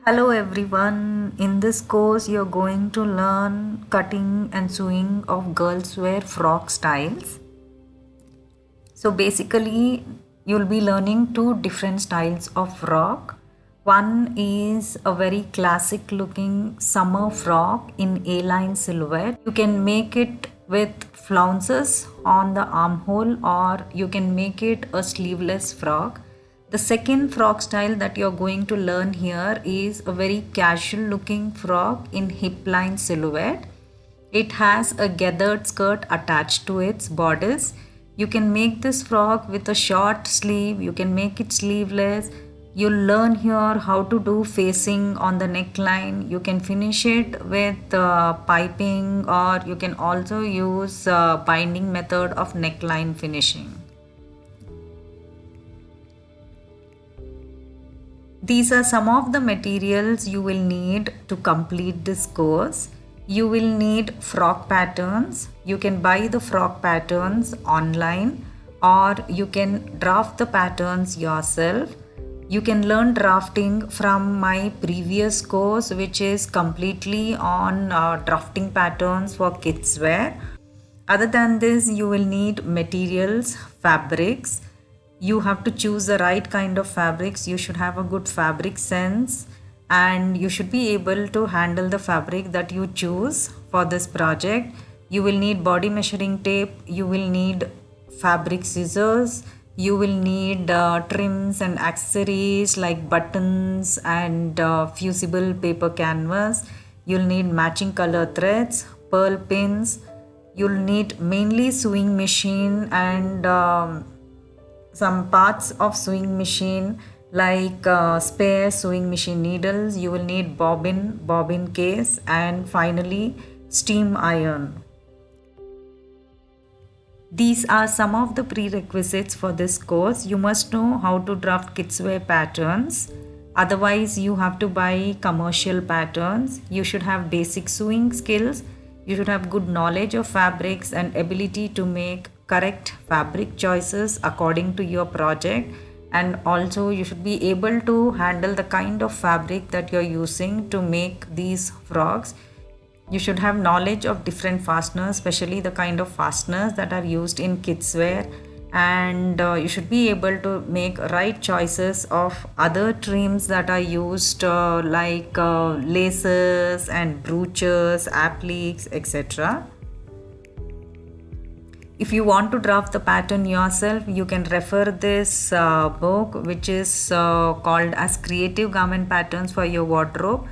Hello everyone. In this course, you're going to learn cutting and sewing of girls' wear frock styles. So basically, you'll be learning two different styles of frock. One is a very classic looking summer frock in A-line silhouette. You can make it with flounces on the armhole, or you can make it a sleeveless frock. The second frock style that you're going to learn here is a very casual looking frock in hip line silhouette. It has a gathered skirt attached to its bodice. You can make this frock with a short sleeve, you can make it sleeveless. You'll learn here how to do facing on the neckline. You can finish it with piping, or you can also use binding method of neckline finishing. These are some of the materials you will need to complete this course. You will need frock patterns. You can buy the frock patterns online, or you can draft the patterns yourself. You can learn drafting from my previous course, which is completely on drafting patterns for kids wear. Other than this, you will need materials, fabrics. You have to choose the right kind of fabrics. You should have a good fabric sense, and you should be able to handle the fabric that you choose for this project. You will need body measuring tape. You will need fabric scissors. You will need trims and accessories like buttons and fusible paper canvas. You'll need matching color threads, pearl pins. You'll need mainly sewing machine and some parts of sewing machine like spare sewing machine needles. You will need bobbin case, and finally steam iron. These are some of the prerequisites for this course. You must know how to draft kidswear patterns. Otherwise, you have to buy commercial patterns. You should have basic sewing skills. You should have good knowledge of fabrics and ability to make correct fabric choices according to your project. And also, you should be able to handle the kind of fabric that you're using to make these frocks. You should have knowledge of different fasteners, especially the kind of fasteners that are used in kids wear, and you should be able to make right choices of other trims that are used like laces and brooches, appliques, etc. If you want to draft the pattern yourself, you can refer this book, which is called as Creative Garment Patterns for Your Wardrobe.